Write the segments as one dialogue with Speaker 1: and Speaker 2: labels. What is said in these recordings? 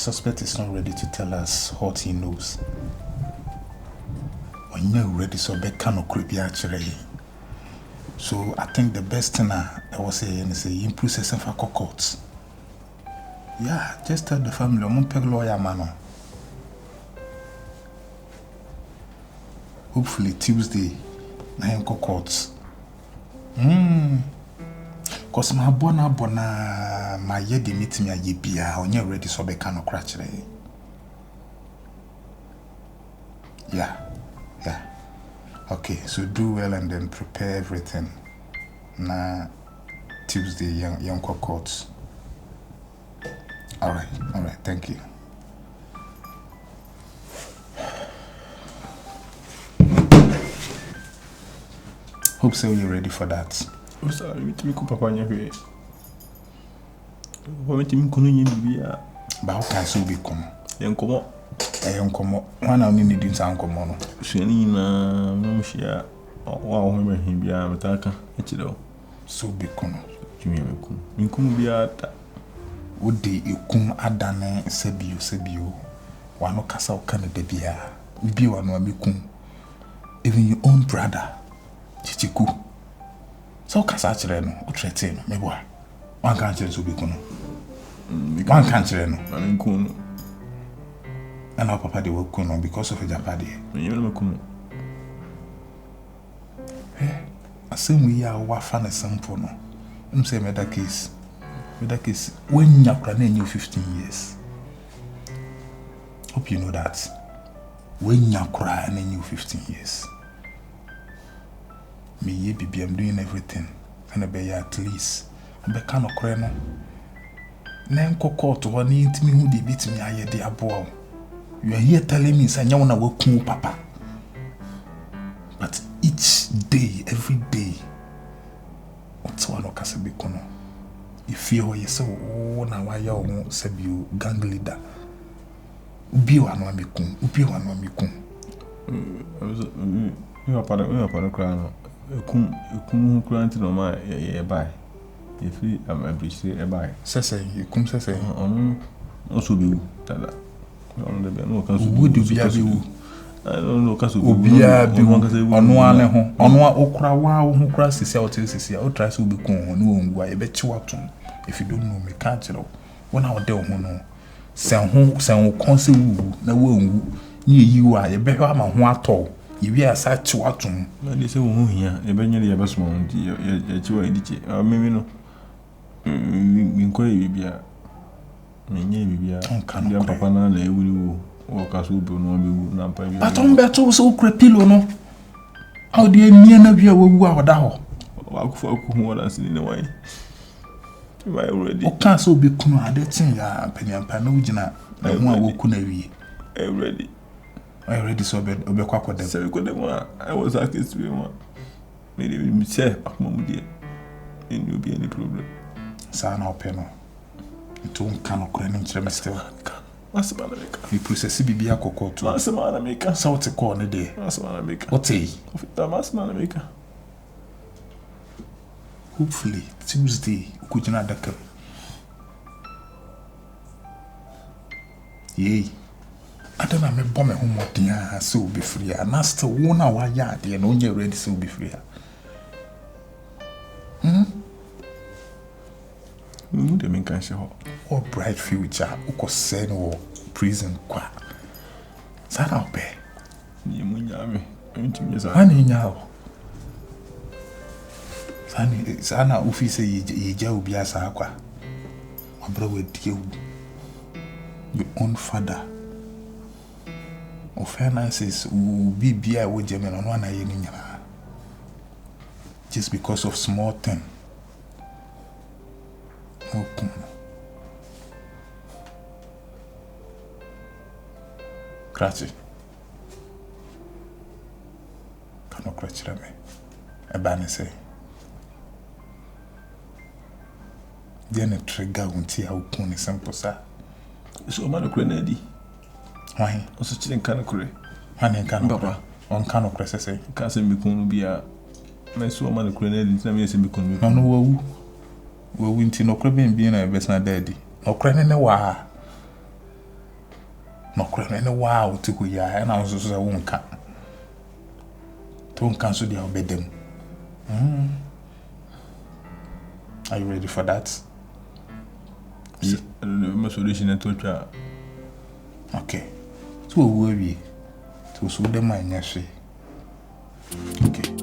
Speaker 1: suspect is not ready to tell us what he knows. When you're ready, so be cannot creepy actually. So I think the best thing I was saying is in processing for courts. Yeah, just tell the family I'm a lawyer man. Hopefully Tuesday, 9 courts. Cause my bona my yedi meet me a yebia when you're ready so be cannot crash. Yeah. Okay, so do well and then prepare everything. Nah, Tuesday, young courts. All right, thank you. Hope so you're ready for that.
Speaker 2: Oh, sir, you meet me, Papa. What you mean, Kunia?
Speaker 1: But how can so be come?
Speaker 2: Young come.
Speaker 1: One only needing some common.
Speaker 2: Shenina, no, she are. Wow, him be a mataka. It's it all.
Speaker 1: So be come.
Speaker 2: You come be at.
Speaker 1: Would they you come Adane Sebio? One no castle Canada beer. Be one no become. Even your own brother, Kyekyeku. So Casacheno, or Tretin, maybe one country to be come. One country, I mean, Kun. And our papa they will come because of a Japadi. You never come. I say we are what fan a sample. No, I'm saying with that case, when you're planning you 15 years. Hope you know that. When you're crying you 15 years. Me, ye baby, I'm doing everything, and I be at least. I be kind of crying. Name court one eat me who they beat me. I the abo. You are here telling me, say, you wanna work, Papa. But each day, every day, what's one of us a big corner? If you are so, oh, now why you say you gang leader? Ubi one wamikum, Ubi one wamikum.
Speaker 2: You are part of crown. Kum granted on my buy. If we am a bridge, a buy.
Speaker 1: Say, you come say,
Speaker 2: also be that.
Speaker 1: Would you be a view?
Speaker 2: I don't know, because
Speaker 1: be a view on one okra wow who crosses out is or tries to be gone. No, I bet you what if you don't know me, can't you know? When I do no, sound counsel, no one you are a better man who at all. You are such to what
Speaker 2: they say, oh, here, a benny of a small, or maybe no. Inquiry be a. Maybe Papa and they will walk us up on no.
Speaker 1: But on battle so crepillo, no. How do you mean of your wow down?
Speaker 2: Walk for more than in a way. I already
Speaker 1: can't so be come at that thing, penny and panogina. I won't couldn't I already saw bed of the quack with them.
Speaker 2: I was asking to be one. Maybe me say, Mom, dear, and you'll be any problem.
Speaker 1: Son or penal. Itu nkano kura ni nkyerɛ still
Speaker 2: Masema na meka
Speaker 1: we process bibia kokɔ to
Speaker 2: Masema na meka
Speaker 1: sa wote call ne de
Speaker 2: Masema na meka
Speaker 1: wote
Speaker 2: ofita Masema na meka
Speaker 1: hopefully Tuesday ukujina daka yey adana me bɔ me ho modin a so be free a na still wona wa ya de na onye ready so be free
Speaker 2: Mude men kan se ho.
Speaker 1: Or bright future uko send or prison kwa. Sana ope.
Speaker 2: Ni munya me. Ntimi za.
Speaker 1: Ani nyao. Sana office yeja obi asa kwa. Wabra wedie wu. Your own father. Or finances will be bia wo jemen on one aye ni nyana. Just because of small thing. Okay. Grazie. Cannot crash me. A banner say. Then a trigger won't see how pony sample, sir.
Speaker 2: So, man, a grenade.
Speaker 1: Why?
Speaker 2: Also, chilling can of cray.
Speaker 1: Honey, can Papa. One can of crash say.
Speaker 2: Can't say me can be a. My so man, a grenade in some years, and become
Speaker 1: no. We went in no crabbing being a best daddy. No cranny no wa. no kora no wow to go ya and I was so wonka don't cancel the obedem. Are you ready for that?
Speaker 2: I don't know my solution to try.
Speaker 1: Okay. So we to so them my nyashi. Okay.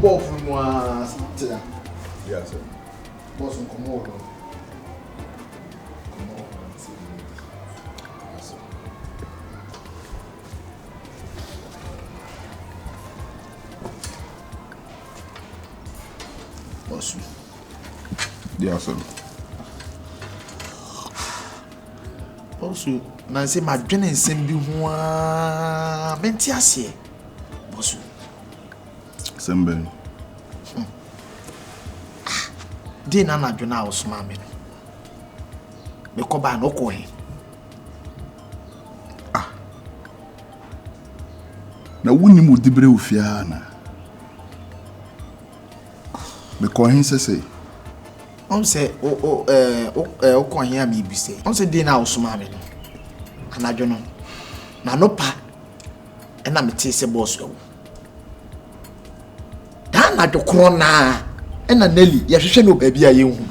Speaker 3: Ball from was
Speaker 2: Yes, sir.
Speaker 3: boss on Komodo. Boss.
Speaker 2: Yes, sir.
Speaker 3: Boss, na say my dwene nsem bi ho a menti ase. Boss.
Speaker 2: Sembe.
Speaker 3: Dey na dwene a osoma me no. Me ko ba no ko he.
Speaker 2: Na wuni mu dibre ofia na. Me ko hin sese.
Speaker 3: On say o ko he am bi say. On say dey na osoma me no. Anadwo no. Na no pa. E na me te se boss o. Na dokro na ena Nelly ya hwehwe no baabi a yehu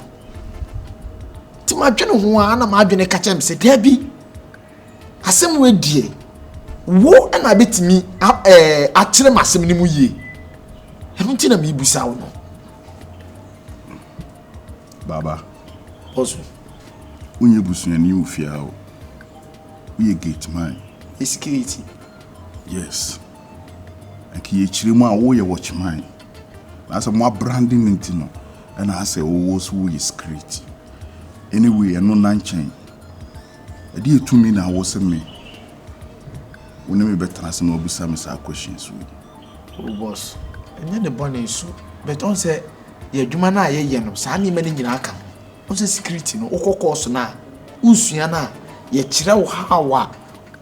Speaker 3: ti ma dwene ho a na ma dwene ka chem se da bi asem we die wo ena betimi akire masem ni mu yie enu ti na me busa wo no
Speaker 2: Baba
Speaker 3: boss
Speaker 2: unye busuani ofia o we gate man
Speaker 3: security
Speaker 2: yes aki ye chire mu a wo ye watchman as a more branding intino and I say was who is great anyway no nanchen e dey to me na was me when me better as no bisa me say questions we
Speaker 3: oh boss enye the bonnet so but on say ye dwuma na ye no sa na me nyina aka on say security no okoko so na usua na ye kire wo hawa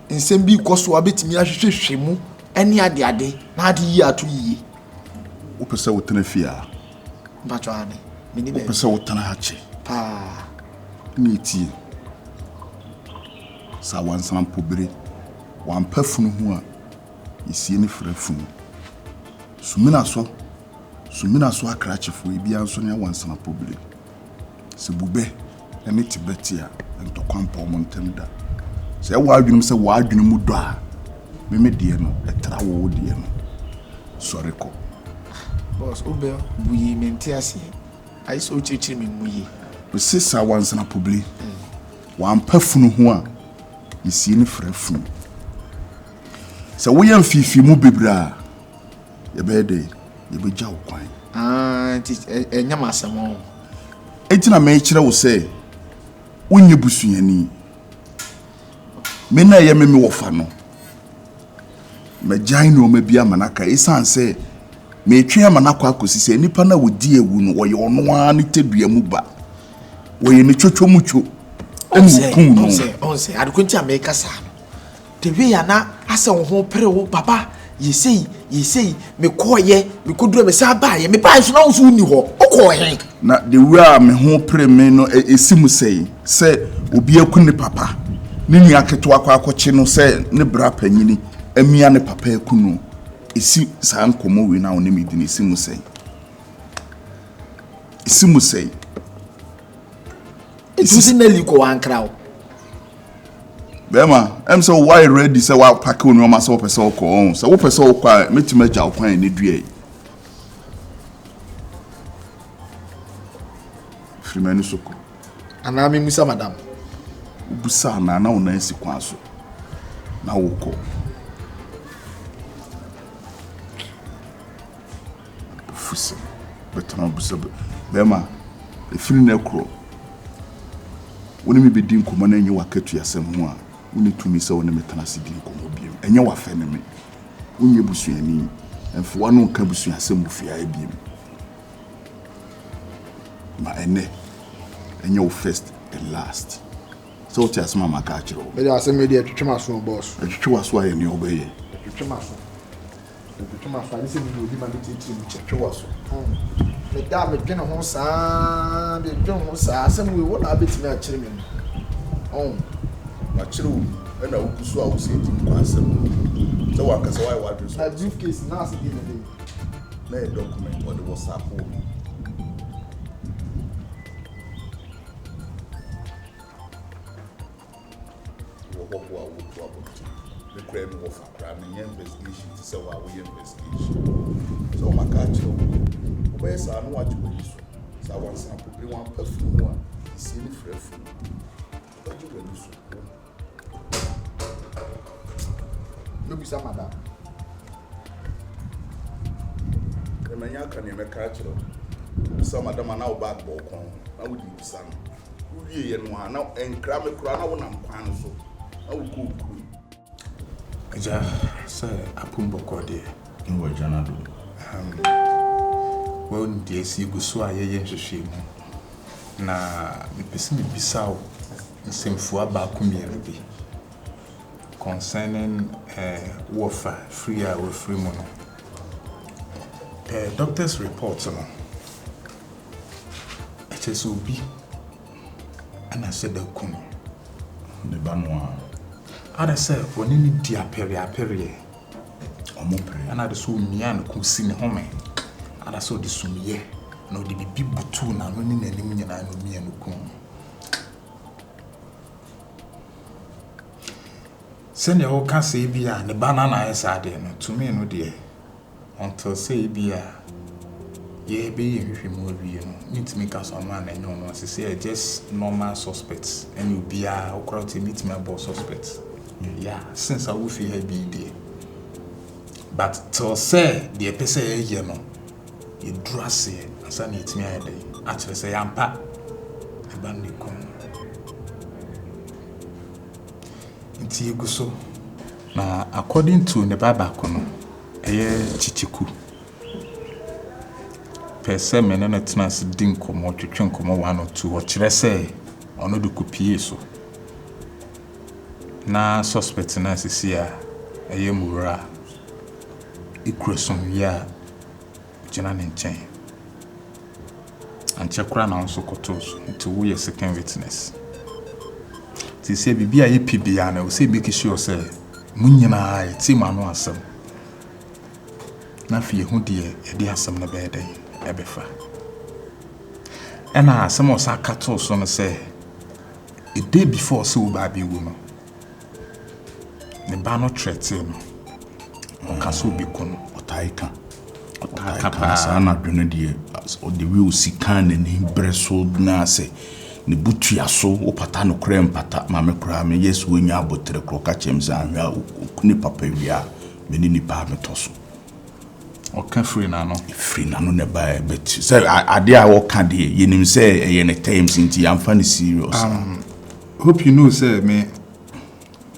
Speaker 3: nsem bi koso abetimi ahwehwehwe mu ene ade na ade yi ato yi
Speaker 2: upesa wotena fia
Speaker 3: Bachwane, mini be.
Speaker 2: upesa wotena hache
Speaker 3: Pa.
Speaker 2: Ni tie. Sa wansan pobere. Wan pafunu ho a isie ne frafunu. Sumina so akrachefo ebia nso ne wansan pobere. Se bube ene tibetia ento kwampa omontem da. Se wa adwunum se wa adwunum mu do a me die no etra wo die no. Sorry ko.
Speaker 3: Boss, Obe, we maintain. I saw teaching me muye.
Speaker 2: We say sa once na public. Wan pafunu ho a isie ne frafunu. Se wo yam fifi mu bebra ye be de ye be gya wo kwan.
Speaker 3: Enyam asemo.
Speaker 2: Etina me kire wo say wonye busuani. Me na ye me wo fa no. Me gyan no ma bia manaka isan say me twa manakwa akosi se nipa na wodi ewu no wo ye ono a ne tedua mu ba wo ye ne twotwomucho emu no
Speaker 3: on say adukunti America sa no the way na asa wo ho pere wo baba ye sei me koye me koduro me sa ba ye me ba so na wo so ni ho okọ he
Speaker 2: na the way me ho pere me no esimu sei se obi aku ne papa ne nua keto akwakoche no se ne bra panyini amia ne papa aku no isi san komo we na oni medini isimu sei
Speaker 3: isi Nelly ko ankra o
Speaker 2: bema em so why ready say wa pack onu ma so person ko on so wo person ko a metima gya okwan ne dua Frimenu soko
Speaker 3: ana me musa madam
Speaker 2: busa na una esi kwan so na wo ko fusi betona busa bema efiri na kro woni mi bedi nkomo na enye wakatu yasem ho a woni tumi se woni metana se di nkomo biem enye wafe ne me wonye busuani enfo wano ka busuasem bufia biem ma ene and your first and last. So tell Mama Catcher.
Speaker 3: But I say, maybe a Chimaso boss.
Speaker 2: A Chihuahua in your way.
Speaker 3: Chimaso. Chimaso, this is my teaching. Chihuahua. The dam at General Sam, the General Sam, we won't have it to my children. Oh,
Speaker 2: my children, and I will so I will say to you, so I can say, why was
Speaker 3: my briefcase now?
Speaker 2: Lay a document on the WhatsApp home. The crime of a crime investigation to say what we investigation. So my catcher, where's I know what you will use. So I want sample, they want perfume one, see the fresh food. What you will use.
Speaker 3: No, be some madam.
Speaker 2: The man can make catcher. Some madam are now back balcon. I would use some. We and one now and cram a crown when I'm quite so. I will cook.
Speaker 1: Ja, sir, apumbo kode.
Speaker 2: No, Janado.
Speaker 1: Well, dear, see, go so I am shame. Na, the person be so, the same for about community concerning warfare, free or free money. The doctor's report on HSOB, and I said, the Kuni.
Speaker 2: The Banois.
Speaker 1: Ada say oni ni di apere omopere ana de so mia na kusi ne home ada so de sumiye na odi bibi butu na no ni nanim nyina no mia no kun sene o ka say bia ne banana esa de no to me no de until say bia ye be hwehwemu awie no nitimi ka so ma na enyo no say just normal suspects and you bia okra to meet me about suspects. Yeah, since I will feel be there. But to say the person here no, you dress it, and say it me a day. Actually say I'm pa, the band come. Inti you go so. Now according to the Bible kono, Kyekyeku. Per se me na tenase din komo twetwe komo 1 or 2 o kire say ono de kopie so. Na suspect na sisia mura ikrosom ya jina ne nchen anchekra na nso kotos to we second witness ti se bibia ye pibia na o se make sure say munyina ti ma no asem na fie hu de e asem na be den e be fa ena asem o sa katos so no say a day before so ba be wu no the banner threaten okaso bi kono otaika sana dwene de o de we osika na ni breso na se ne butua so opata no krem pata ma me kra me yesu onya abotre kro ka chemza anwa okuni papa wia me ni pa me toso oka free na no ne ba bet say ade a wo ka de yenim say ye ne times nti amfa ne serious hope you know say me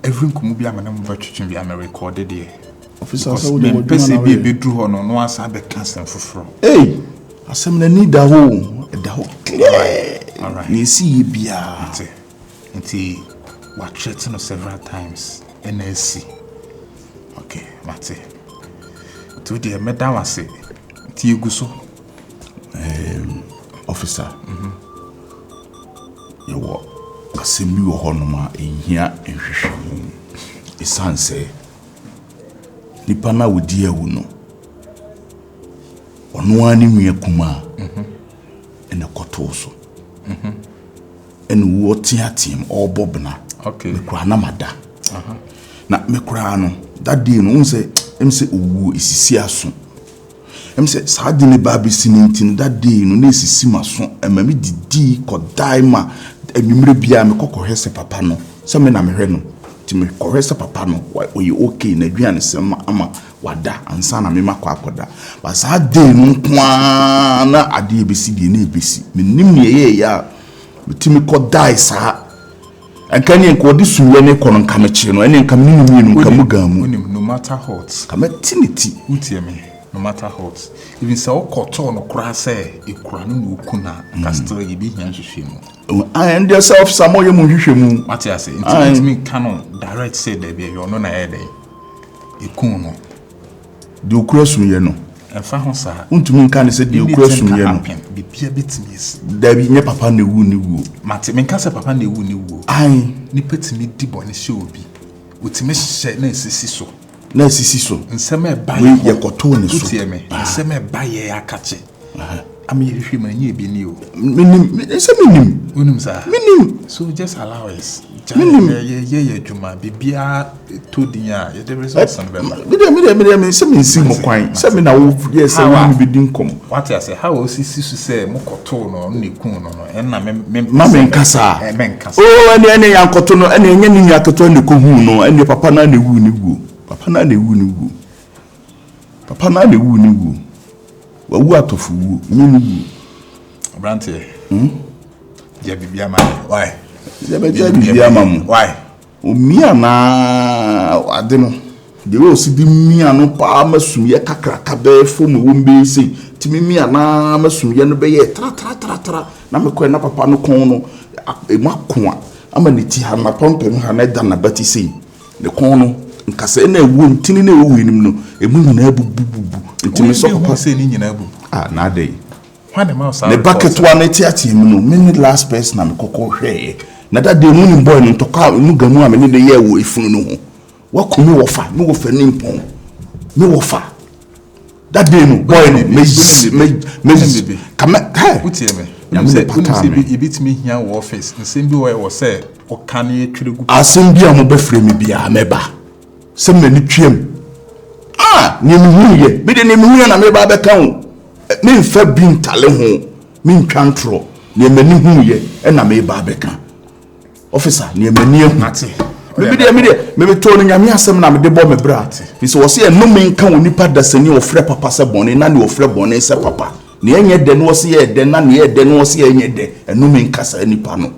Speaker 1: every nkomu amana mba twetwe bi am recorded here officer so we dey person be bedru ho no asa be cancel foforo
Speaker 2: asem na need da ho clear all right you see bia
Speaker 1: nti we threatened several times NSC okay mate to the medal wase nti eguso
Speaker 2: officer you asemi wo hono ma ehia ehwehwemu esanse nipa na wodi awu no ono ani nwe kuma ene kotoso ene wo tiatim obobna
Speaker 1: okay
Speaker 2: mekura na mada na mekura no that day no unse emse owu isisi aso emse saadi ne ba bisintin that day no na isisi maso emami didi kodai ma enwumre bia me kokohwese papa no se me na mehwe no ti me kokohwese papa no oyi okay na aduane sem ama wada ansa na me makọ akoda ba sa de no kwa na ade ebesi de na ebesi menim ne ye ya metimi ko dai sa ankani enko de suwe ne kono nka me chi no ene nka me nunu nka mu gamu
Speaker 1: no matter what
Speaker 2: ka me tiniti
Speaker 1: utie me no matter what. Even so, cotton or crass, a cranu kuna, castle, you be here to
Speaker 2: and yourself some more you
Speaker 1: what I say, it's me cannot direct say there be your non a day. A kuno.
Speaker 2: Do cross me, no.
Speaker 1: And found sir,
Speaker 2: Untumin can say the cross me,
Speaker 1: be peer bit miss.
Speaker 2: There be ne papa ne woo.
Speaker 1: Martin Casa papa ne woo.
Speaker 2: I
Speaker 1: nippet me deep on the show be. With me, say, so.
Speaker 2: Na sisi so
Speaker 1: nseme ba
Speaker 2: ye koto ne so
Speaker 1: tie me nseme ba ye akache am ye hwe man ye bi ni o
Speaker 2: minim
Speaker 1: unim sa
Speaker 2: minim
Speaker 1: so just allow us ye adwuma bibia to din a ye the results on bema
Speaker 2: me se me nsi mo kwan se me na wo ye se wo bi din kom
Speaker 1: what I say how sisi so say mo koto no ne kun no en na me
Speaker 2: ma me nkasa oh ene yan koto no ene nya ni akoto ne ko hu no ene papa na ne wu ni wu Papa na ne wu ni wu. Wa wu atofu wu, ni wu.
Speaker 1: Brante. Je bibia ma. Why?
Speaker 2: Je bibia ma mu.
Speaker 1: Why?
Speaker 2: O mia na ade no. De wo si di mia no pa masum ye kakraka be fo mu wo mbe sei. Ti mia na masum ye no be ye tra. Na me ko na papa no kon no e makon ama ne ti ha na pompem ha na da na bati sei. Ne kon no nkase na ewu ntini na ewu enim no emu na bububu ntimi so papa
Speaker 1: say ni nyina bu
Speaker 2: na dey
Speaker 1: why the mouse
Speaker 2: ne bucket one na tiati emu no me last person na me kokko hwe na da de mu ni boy no toka mu gamu a me ne de ye wo efunu no ho wa ko me wo fa ni mpon me wo fa that day no boy no me kama
Speaker 1: utie me you say you beat me here wo office nsem bi wo say o kan ye twiregu
Speaker 2: asem bi a mo be frɛ me bia meba sem na ni twem ni muhuye bi de ni muhuye na me ba be kan me mfa bi ntale ho me ntwantro ni mani huye na me ba be kan officer ni mani ehunate me to no nyame asem na me de bo me bra fi so wo se no me nkan onipa dasani wo frɛ papa se bone na ne wo frɛ bone se papa ni enye de no wo se ye de na ne ye de no wo se enye de no me nkasa nipa no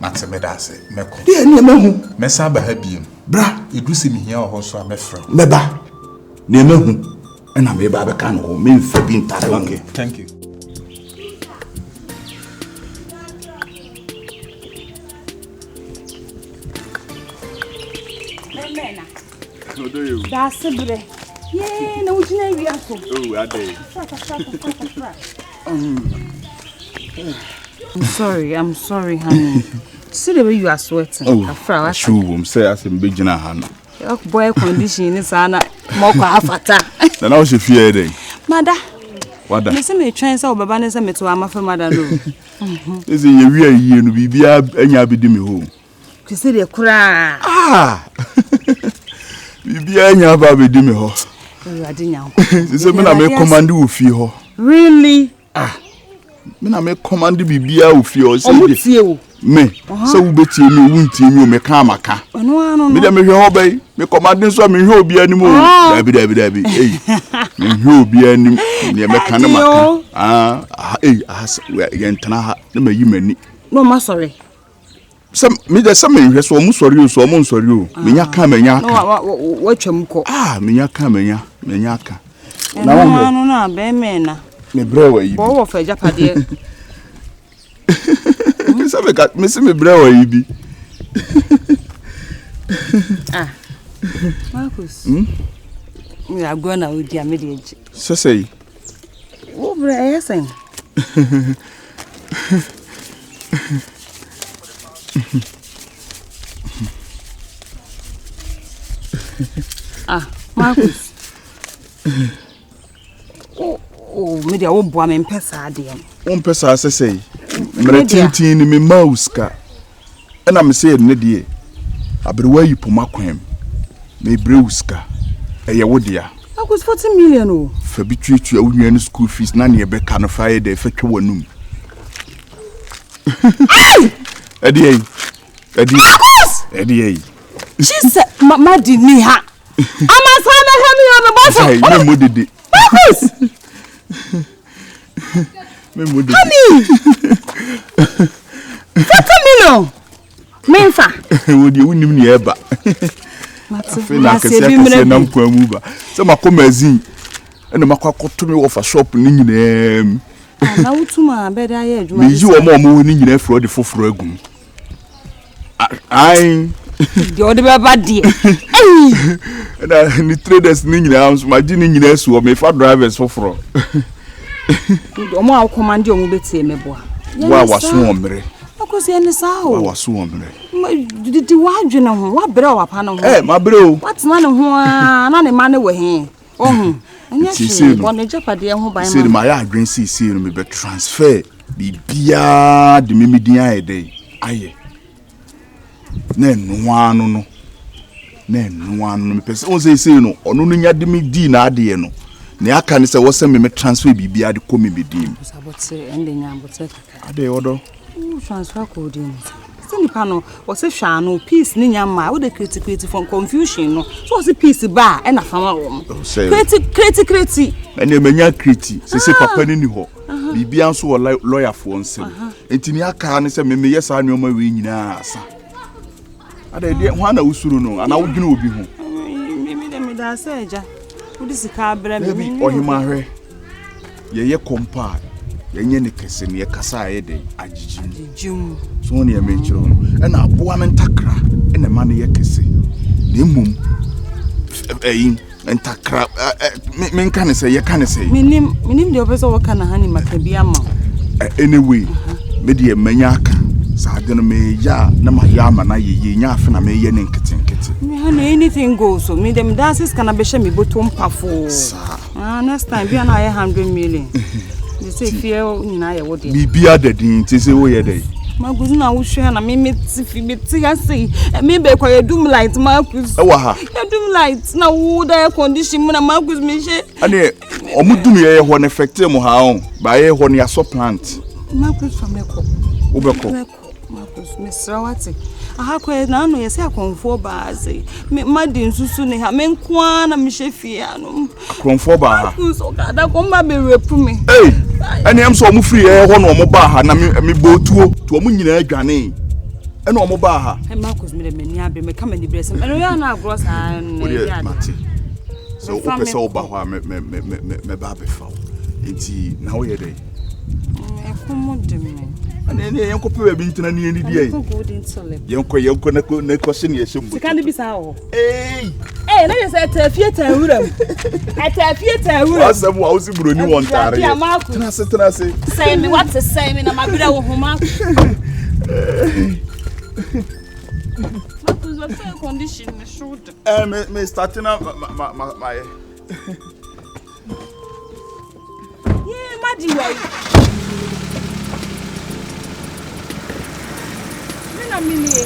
Speaker 1: mate me da se meko
Speaker 2: de ni mehu
Speaker 1: me sa ba ha biem
Speaker 2: bra
Speaker 1: edusi mi hia ho so amefra
Speaker 2: meba ne mehu na me ba be kan ho me mfa bi ntare
Speaker 1: okay thank you
Speaker 4: Mena da sebre ye na ujina wi aso
Speaker 2: oh ade
Speaker 4: I'm sorry honey. See the way you are sweating.
Speaker 2: Oh, sure, say as in big hana.
Speaker 4: Your boy condition is ana moko afata.
Speaker 2: Na na o se fie dey.
Speaker 4: Mada.
Speaker 2: Wada.
Speaker 4: Me se me twen say obeba ne se me to amafa mada no.
Speaker 2: Is ye wi ayi no bibia anya abedi me ho.
Speaker 4: Ki se de kura.
Speaker 2: Bibia anya ba abedi me ho.
Speaker 4: You ade nyanko.
Speaker 2: Se me na me command wo fie ho.
Speaker 4: Really?
Speaker 2: Me na me command bibia wo fie ho se
Speaker 4: de.
Speaker 2: Me so wo betie me wo ntie me o me ka amaka
Speaker 4: no
Speaker 2: me de me hwe ho bai me commanding so me hwe obi anim o dabi me hwe obi anim ne me ka na maka ye ntana ha na mayi mani
Speaker 4: no ma sorry
Speaker 2: some me de some hwe so mo sorry o so mo sorry o me nya ka me nya aka
Speaker 4: wa twam ko
Speaker 2: me nya ka me nya aka
Speaker 4: na be me na
Speaker 2: me brewa yi
Speaker 4: bo wo fa japade
Speaker 2: sabe ka me se me brewa yi bi
Speaker 4: Marcus we are going to dia mediage
Speaker 2: so say
Speaker 4: wo bre yesen Marcus oh media wo boa me mpesa ade
Speaker 2: am mpesa say mretintin ni me mauska na me say ne de abrewa yi poma kwam me breuska eye wodia
Speaker 4: Marcus 40 million o
Speaker 2: fa bi twetwa wunua school fees na ne be ka no fa de fa twa wanum adi
Speaker 4: she said mama di ni ha ama sana ha mi o be boss
Speaker 2: me modede
Speaker 4: Marcus
Speaker 2: me modede
Speaker 4: honey 40 million menfa
Speaker 2: wodi wunim ni eba
Speaker 4: Mate
Speaker 2: fe na kase na mkwamu ba se makoma azin And the Macquaco to me off a shop in name.
Speaker 4: Now to my bed, I had
Speaker 2: You are more moving in for the Fofragum. I.
Speaker 4: The other bad dear.
Speaker 2: And I need traders in arms, my dinning in S who may for drivers for fraud.
Speaker 4: More command your mobility, my boy.
Speaker 2: Why was swarming?
Speaker 4: Because you understand.
Speaker 2: I was swarming.
Speaker 4: Did you want you know what bro upon
Speaker 2: Eh, my bro.
Speaker 4: What's none of one money with him? Oh, and yes, you see, on the jeopardy and by
Speaker 2: my address, see me, but transfer the beer, the mimidia day. Aye. Nen one person say no, or no nya de me di na ade no. Ne aka ne say wo se me transfer bibia de ko me dim.
Speaker 4: About say ending but say
Speaker 2: Ade odo.
Speaker 4: Transfer code in. Send pano was a shano peace ni nyama wo de create from confusion no. So was peace ba e na fama wo. Create.
Speaker 2: Ene menya create. Se papa ni ho. Bibia nso wo lawyer for nsem. Enti ne aka ne say me yes anoma we nyina asa. Ade de ho na usuru no ana wo dwene obi ho.
Speaker 4: Me da say ja. Wo disi ka bra me.
Speaker 2: Ohima hwe. Ye kompa. Yenye ne kese ne kasa ye de agigim. So ne me nchiro no. E na aboa me ntakra e na ma ne ye kese. Ne mum ntakra me nka ne say ye ka ne say.
Speaker 4: Minim de obeso wo kana hani makabia ma.
Speaker 2: Anyway, me de manya aka. Sa de no me ya na ma ya ma na ye nya afa na me ye ne nketenkete.
Speaker 4: Me ha anything goes so me dem dances kana be she me botom pafo. Next time be na 100 million. They say fear nyina ye wo de. Bibia
Speaker 2: dadin ti say wo ye dey.
Speaker 4: Maguzu na wo hwe na me ti ya say me be kwa yedum light Marcus.
Speaker 2: E wa ha.
Speaker 4: Yedum light na wo da condition mu na Marcus me hye.
Speaker 2: Ane omudum ye ho na effect mu ha on. Ba ye ho na so plant.
Speaker 4: Marcus from Eko.
Speaker 2: Wo be ko.
Speaker 4: Marcus Mr. Wati. Aha kwa na no ye say akonfo ba say. Me madi nsusu ne ha me nkoa na me hye fie ano.
Speaker 2: Akonfo ba ha.
Speaker 4: So kada ko ma be repu me.
Speaker 2: Hey. Ane am so omu free ye ho na omu ba ha na me botuo to omu nyina adwane. Ene omu ba ha.
Speaker 4: Hey Marcus me de mani abe me kama ni blessing. Eno ya na agro sa
Speaker 2: na mate. So o pese o ba ho me ba be fa. Enti na wo ye dey.
Speaker 4: E komo de me.
Speaker 2: Ane yen ko pe ba bi ntina ni eni di ai. Yen ko na ko se ne yesem.
Speaker 4: Sika ni bisa ho.
Speaker 2: Hey.
Speaker 4: Na ye say tafie tawuram. Tafie tawuram.
Speaker 2: Asem wa usi broni won tare. Tena se.
Speaker 4: Say me what to say me na mabira wo homa. What is the fair condition me shoot?
Speaker 2: Me starting my
Speaker 4: Yeah, madi way. Na mini.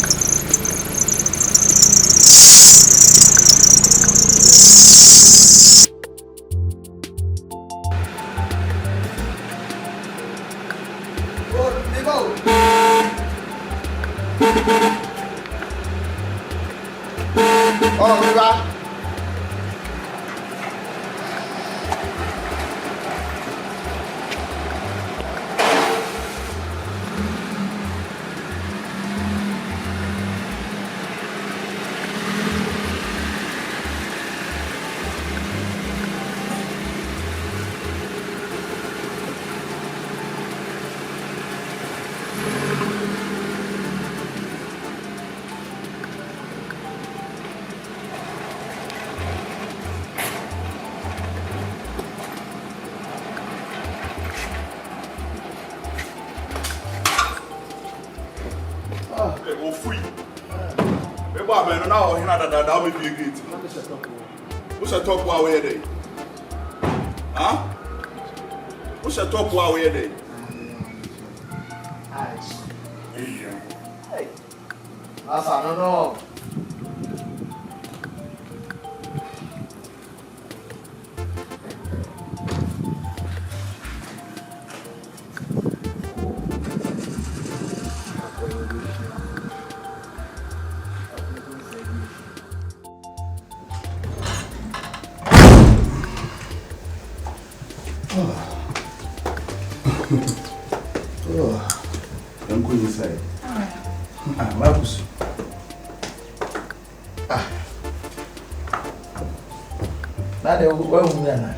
Speaker 2: Now, that will be a great. What's a top while we're there? Huh? What's a top while we're there? Hey, I don't know. Don't go inside. Marcus. Now they will go home.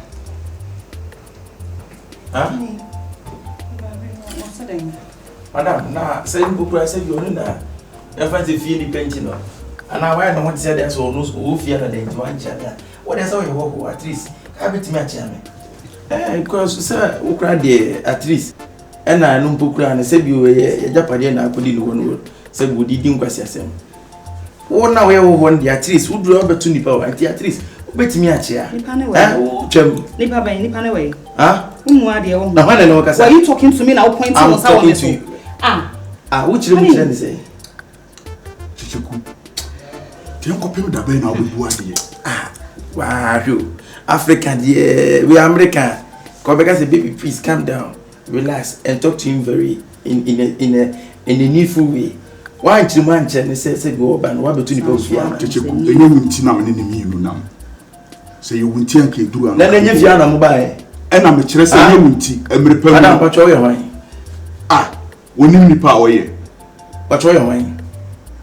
Speaker 5: Madam, now say you go say you na. You find the fee ni pension no. And I why no want to say there's almost who fear that they want chat. What is all you work at least? Have it me a chairman. Because sir, who cried there at least. And I no book and say you a Japanese na kodi no one say we didn't kwasi asem. Wo na we wo won the at least who draw opportunity power at least. Bet me a chair.
Speaker 4: Nipa ben nipa ne way. Umu ade wo.
Speaker 5: Na hwana no kasa.
Speaker 4: Were you talking to me now pointing on someone to you?
Speaker 5: Which room say?
Speaker 2: Kyekyeku. Tiyan ko pem da ben na obebu ade.
Speaker 5: Wow. African we are American. Come back say baby please calm down. Relax and talk to him very in a needful way. Why you man say go ban what between people here.
Speaker 2: Kyekyeku, enye wunti na me ne mienu nam. Say you wunti anke duru am.
Speaker 5: Na enye fia na mo ba e.
Speaker 2: Na me kire say enye wunti emre pam.
Speaker 5: Madam pacho ye wan.
Speaker 2: Wonim nipa a oye.
Speaker 5: Pacho ye wan.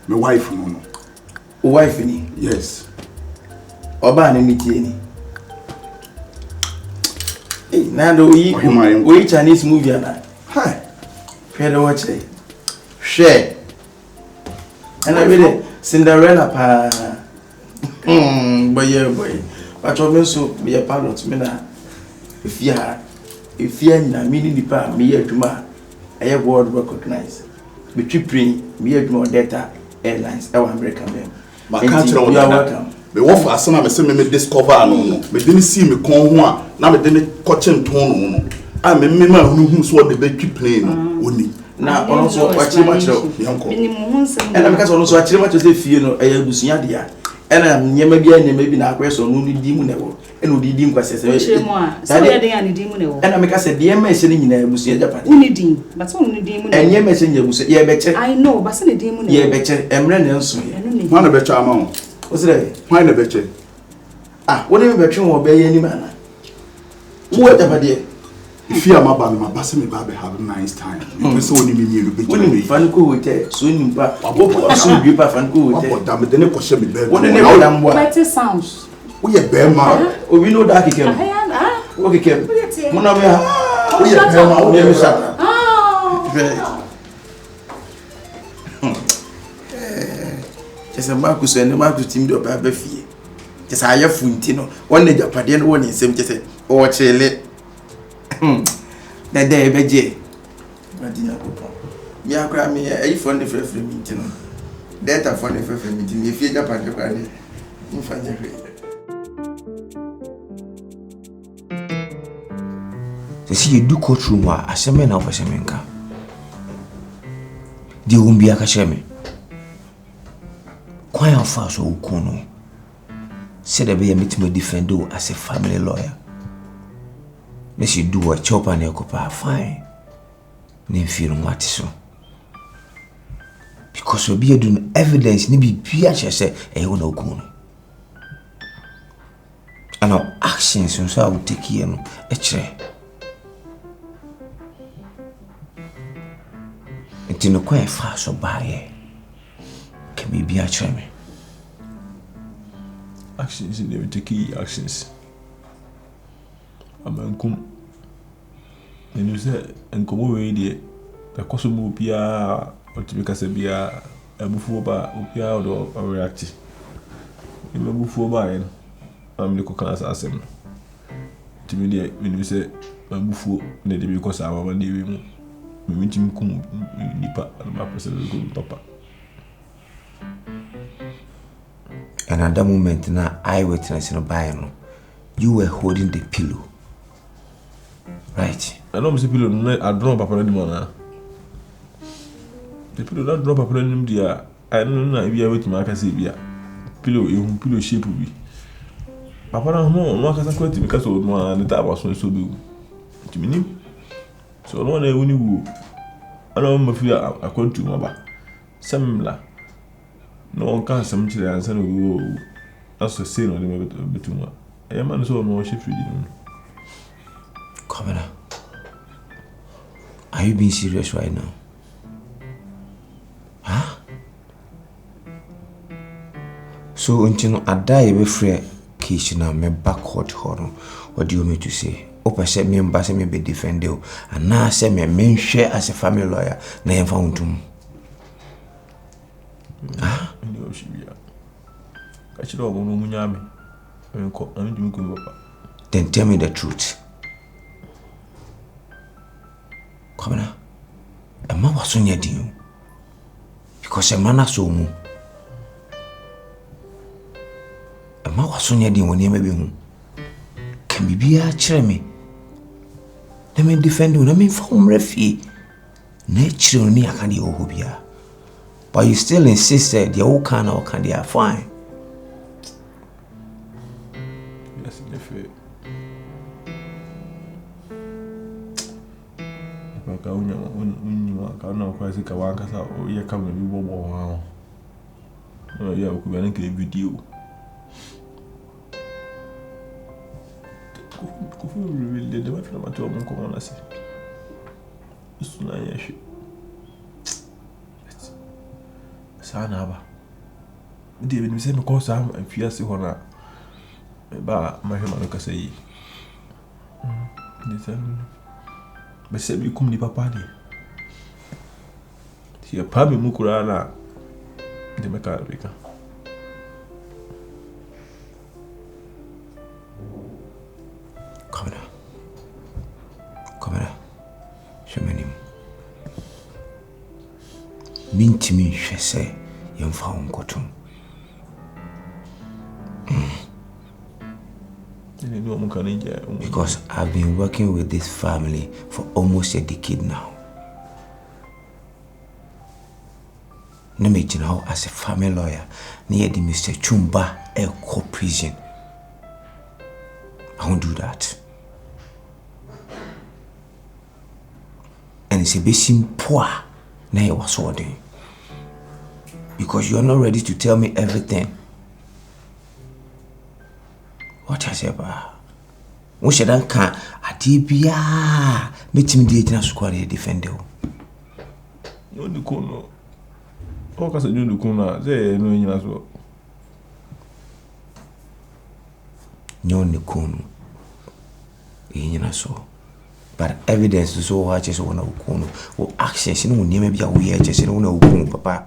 Speaker 2: My wife no.
Speaker 5: Wife ni?
Speaker 2: Yes.
Speaker 5: Oba na mitie ni. Now we Chinese movie na. Hi. Fair watch it. Share. And I really Cinderella pa. Boy. But you so be a pilot me na. If you na meaning the pa me here tuma. I have world recognized. Between me here tuma Delta Airlines our American them.
Speaker 2: But can't you are welcome. Me wo fa asana me se me discover no. Me dey see me kon ho a na me dey koche nton no. Me ma hu so de betwi plane no. Oni.
Speaker 5: Na ono so achire ma chiro.
Speaker 4: Minimum nsem.
Speaker 5: Na me ka so ono so achire ma chiro se fie no ebusua de a. Na nyema bi na akweso no di mu na wo. Na odi di nkwase se.
Speaker 4: Achire mu a. So we dey an di mu na wo.
Speaker 5: Na me ka se de ma ehye ni nyina ebusua Japan.
Speaker 4: Uni din. But so uni di mu na.
Speaker 5: Enye ma ehye nya ebusua. Ye be che.
Speaker 4: I know, but so ne di mu na.
Speaker 5: Ye be che. Emre na nso ye.
Speaker 2: Ma na be che ama wo.
Speaker 5: What's that?
Speaker 2: Why na be che?
Speaker 5: What do you mean between what be any man? What about there?
Speaker 2: If you are my baby, me baby have a nice time. Me so ni me no be.
Speaker 5: When you fan ko hotel, so ni pa. Abo so bi pa fan ko hotel.
Speaker 2: Abo da me de ne ko she me be.
Speaker 5: What ne na mbo?
Speaker 4: Better sounds.
Speaker 2: We ye be ma.
Speaker 5: Obi no da kikem. O kikem. Mo na me ha. We ye be ma o me sha. Just Marco so and Marco team do ba ba fie. Just aye funti no. One na japade no woni nsem just o chele. Dede be je. Madina ko. Mi akra mi ayi fon de frefre mi ti no. Data fon de frefre mi ti mi fie japade kwa de. Mu fa je hwe.
Speaker 6: Si you do courtroom wa aseme na ofaseme nka. Di umbi akasheme. Why am I so ukono? Said I be meet me defend you as a family lawyer. Let you do a chop and you fine. Name feel what so. Because we be doing evidence, ni be PH say e won ukono. And our actions so I will take here no e chere. Enti no kwa fa so bae. Can be a cheme.
Speaker 7: Actions in the key actions. I'm uncle. And you said, and come away there. The Kosovo Pia or to because a beer a buffo Upia or reactive. You may move for buying. I'm the cook as assem. To me, when you say, I'm buffo, maybe because I want to leave him. We meet him come nipa and my person papa.
Speaker 6: And at that moment, now I witness in a bio. You were holding the pillow, right?
Speaker 7: I know Mr. Pillow. I drop up on the the pillow that drop up on him, dear. I don't know if you are waiting. I can see beer pillow. You pillow shape will be. Papa, no, I can't because of one the was so big. To me, so no one I win. I don't know if you are according to my similar. No one can some children and send that's the same on the between one. A man so no shift reading.
Speaker 6: Governor, are you being serious right now? Huh? So until I die, be free kitchen and me backward horror. What do you want me to say? open say me mba say me be defend you and now say me share as a family lawyer na yem found to
Speaker 7: ndio shibia kachiro omuntu munyame enko ndi muko papa.
Speaker 6: Then tell me the truth. Come on. Emma was on your deal. Because a man so mu. Emma was on your deal when you may be home. Can be a cheremy. Let me defend you. Let me form refi. Nature ni akandi ohubia. But you still insisted the old kind of candy are fine.
Speaker 7: Yes, definitely. Ka unyima ka na kwa sika wanka sa o ye ka me bi bobo ha o ya ku bana ke video ku fu le de matla mato mon ko na se isuna ya shi sana ba de bi se me ko sa afia se hona ba ma he ma ka sai ni mais c'est lui comme ni papa ni si y a pas même courant là de me calmer quand comme là je me nim mintimi chesse yam fa on kotum because I've been working with this family for almost a decade now. No matter how as a family lawyer, near the Mr. Chumba a co-prison. I won't do that. And it's a bit simple. Now you was ordering. Because you are not ready to tell me everything. What has ever? We should not can Adibia meet him the agent squad defend you. No, the corner. Oh, because you do corner, they know you as well.
Speaker 6: No, the corner. So, but evidence to so watch is one of corner or actions, you know, never be a weird, just you know, papa.